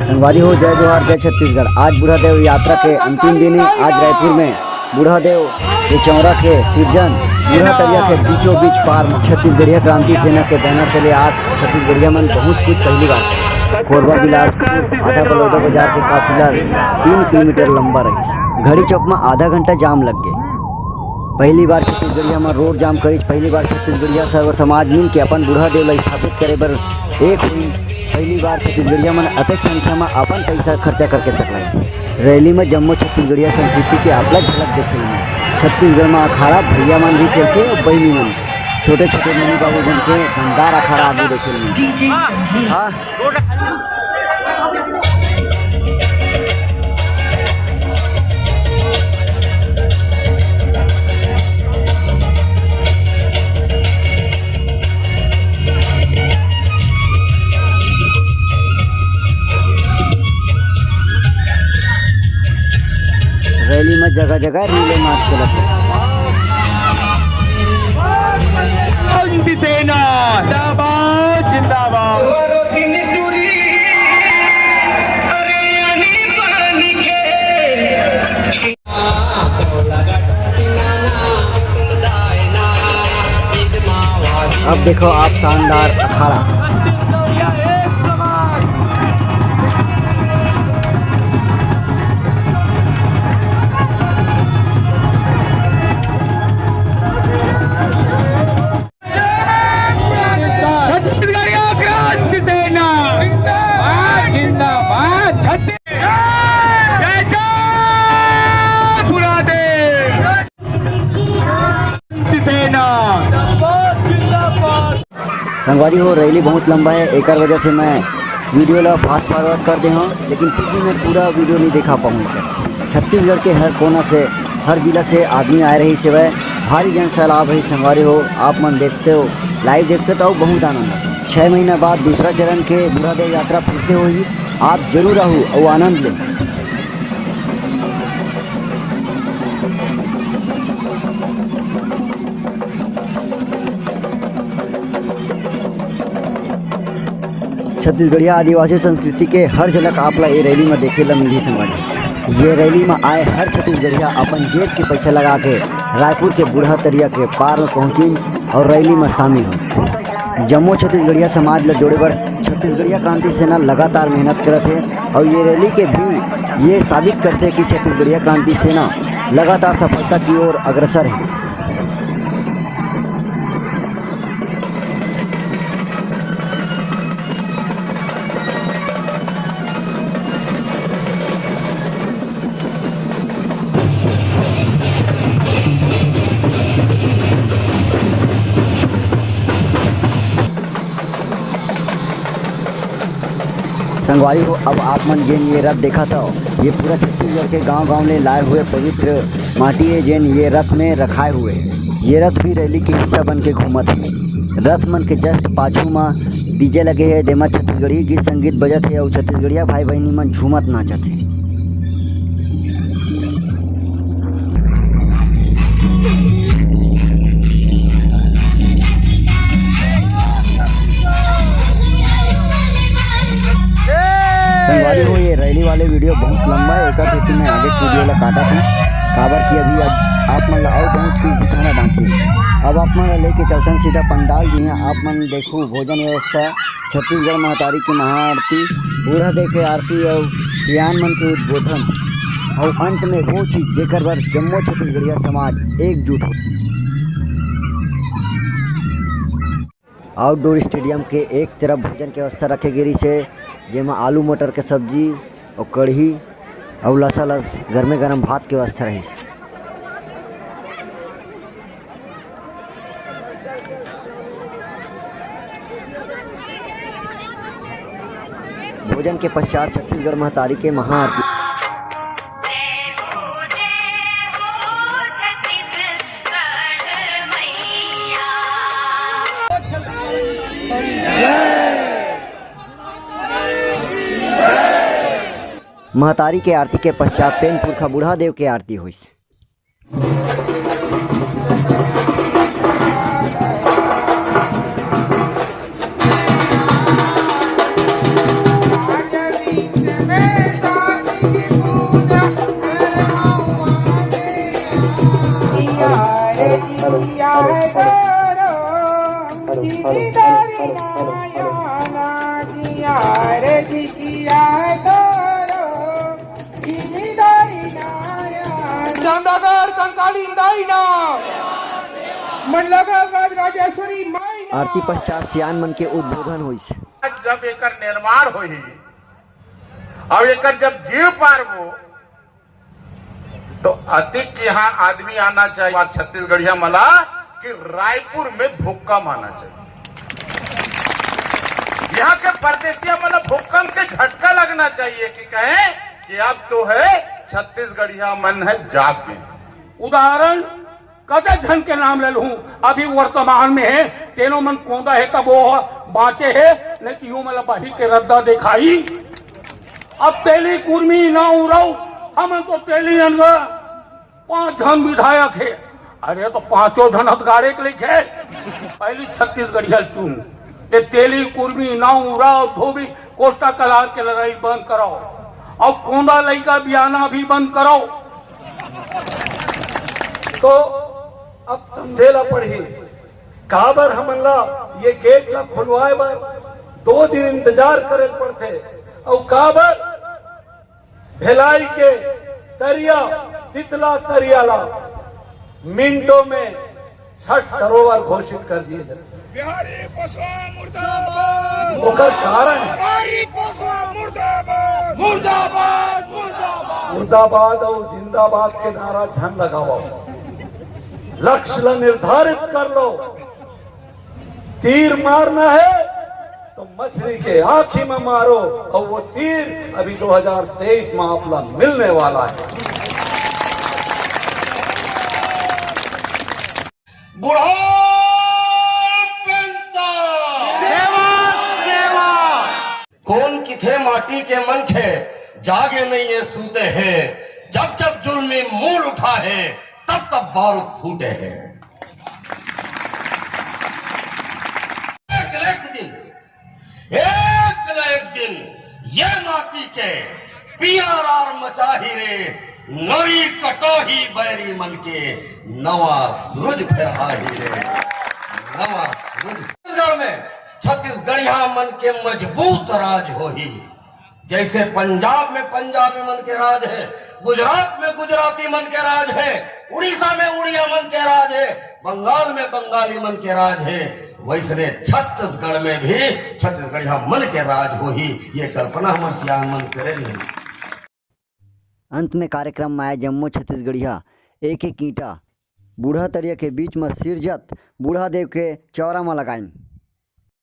संगवारी हो, जय जोहार, जय छत्तीसगढ़। आज बूढ़ादेव यात्रा के अंतिम दिन है। आज रायपुर में बूढ़ादेव के चौरा के सिरजन बूढ़ा तरिया के बीचों बीच पार छत्तीसगढ़िया क्रांति सेना के बैनर तले आज छत्तीसगढ़िया मन बहुत कुछ पहली बार कोरबा बिलासपुर आधा बलौदा बाजार के काफिला 3 किलोमीटर लंबा रही। घड़ी चौक में आधा घंटा जाम लग गए। पहली बार छत्तीसगढ़िया में रोड जाम करी। पहली बार छत्तीसगढ़िया सर्व समाज मिल के अपन बूढ़ादेव ला स्थापित करे बर एक हुई। पहली बार छत्तीसगढ़िया मन अत्यधिक संख्या में अपन पैसा खर्चा करके सकल। रैली में जम्मू छत्तीसगढ़िया संस्कृति के आपला झलक देखे मिली। छत्तीसगढ़ में अखाड़ा भैया मन भी खेलते और बहनी मन छोटे छोटे मनी बाबू बन के दमदार अखाड़ा आगे देखे मिली। हाँ रैली में जगह जगह रीले नाच चलत है। सेना जिंदाबाद जिंदाबाद। अब देखो आप शानदार अखाड़ा। संगवारी हो, रैली बहुत लंबा है। एक वजह से मैं वीडियो ला फास्ट फॉरवर्ड कर दे हूँ, लेकिन फिर भी मैं पूरा वीडियो नहीं दिखा पाऊँगा। छत्तीसगढ़ के हर कोना से हर जिला से आदमी आए रही सिवाय भारी जन सैलाब है। संगवारी हो, आप मन देखते हो, लाइव देखते तो बहुत आनंद है। 6 महीना बाद दूसरा चरण के बूढ़ादेव यात्रा फिर से होगी। आप जरूर आओ और आनंद लें। छत्तीसगढ़िया आदिवासी संस्कृति के हर झलक आपला ये रैली में देखे ला मिली। संगवारी ये रैली में आए हर छत्तीसगढ़िया अपन जेब के पैसा लगा के रायपुर के बूढ़ा तरिया के पार में पहुँचिन और रैली में शामिल हो। जम्मू छत्तीसगढ़िया समाज ला जोड़े बर छत्तीसगढ़िया क्रांति सेना लगातार मेहनत करत है और ये रैली के भीड़ ये साबित करते कि छत्तीसगढ़िया क्रांति सेना लगातार सफलता की ओर अग्रसर है। संगवारी हो, अब आप मन जेन ये रथ देखा था, ये पूरा छत्तीसगढ़ के गांव-गांव में लाए हुए पवित्र माटी है जेन ये रथ में रखाए हुए। ये रथ भी रैली के हिस्सा बन के घूमत है। रथ मन के जस्ट पाछू में डीजे लगे है, जेमा छत्तीसगढ़ी गीत संगीत बजत है और छत्तीसगढ़िया भाई बहनी मन झूमत नाचत है। संगवारी हो, ये रैली वाले वीडियो बहुत लंबा है। एक हेतु में आगे वीडियो ला काटा था काबर की अभी अब आप मन और बहुत कुछ दिखाना बाकी है। अब आप मन लेके चलते हैं सीधा पंडाल जी हैं। आप मन देखो भोजन व्यवस्था, छत्तीसगढ़ महतारी की महाआरती, बूढ़ा देव के आरती और सियान मन के उद्बोधन और अंत में वो चीज़ जेकर बर जम्मू छत्तीसगढ़िया समाज एकजुट हो। आउटडोर स्टेडियम के एक तरफ भोजन के व्यवस्था रखे गिरी से, जेमा आलू मटर के सब्जी और कढ़ी और लसालस गर्मे गरम भात के व्यवस्था रही। भोजन के पश्चात छत्तीसगढ़ महतारी के महाआरती। महतारी के आरती के पश्चात पेन पुरखा बूढ़ा देव के आरती हुई। कंकाली दाई ना मन लगा राज राजेश्वरी माई ना। आरती पश्चात सियान मन के उद्बोधन हुई। जब एकर निर्माण होई और एकर जब जीव पारबो तो अधिक यहाँ आदमी आना चाहिए और छत्तीसगढ़िया मला कि रायपुर में भूकंप आना चाहिए। यहाँ के परदेसिया मला भूकंप के झटका लगना चाहिए कि कहें कि अब तो है छत्तीसगढ़िया मन है जाग में। उदाहरण कदर धन के नाम ले लूं अभी वर्तमान में है तेनो मन कोंदा है कब वो बाँचे है लेकिन यूं मतलब बही के रद्दा दिखाई। अब तेली कुर्मी ना उड़ाऊ हम तो तेली अनगा 5 जन विधायक है। अरे तो 5 जन हथगाड़े के लिखे पहली छत्तीसगढ़िया चुन ये तेली कुर्मी ना उड़ाओ धोबी कोष्टा कलार के लड़ाई बंद कराओ और कोंदा लईका बियाना भी बंद कराओ। तो अब समझेला पड़ी काबर हमला ये गेट ला खुलवाए बर 2 दिन इंतजार करे पड़ते और काबर भिलाई के तरिया शीतला तरियाला मिनटों में छठ सरोवर घोषित कर दिए जाते। बिहारी पोसवा मुर्दाबाद ओकर कारण बिहारी पोसवा मुर्दाबाद मुर्दाबाद मुर्दाबाद मुर्दाबाद और जिंदाबाद के नारा झन लगाओ। लक्ष्य ला निर्धारित कर लो। तीर मारना है तो मछली के आंखी में मारो और वो तीर अभी 2023 में आपला मिलने वाला है। कौन किथे माटी के मन खे जागे नहीं ये सूते हैं जब जब जुल्मी मूल उठा है तब तब बारूद फूटे हैं। एक दिन ये माटी के पीआर मचाही रे नई कटोही बैरी मन के नवा सूरज फहराही रे नवा सूरज। छत्तीसगढ़ में छत्तीसगढ़िया मन के मजबूत राज होही जैसे पंजाब में पंजाबी मन के राज है, गुजरात में गुजराती मन के राज है, उड़ीसा में उड़िया मन के राज है, बंगाल में बंगाली मन के राज है, वैसे छत्तीसगढ़ में भी छत्तीसगढ़िया मन के राज होही ये कल्पना हमारे सियान मन करे नहीं। अंत में कार्यक्रम में आया जम्मो छत्तीसगढ़िया एक एक ईंटा बूढ़ा तरिया के बीच में सिरजत बूढ़ा देव के चौरा में लगाई।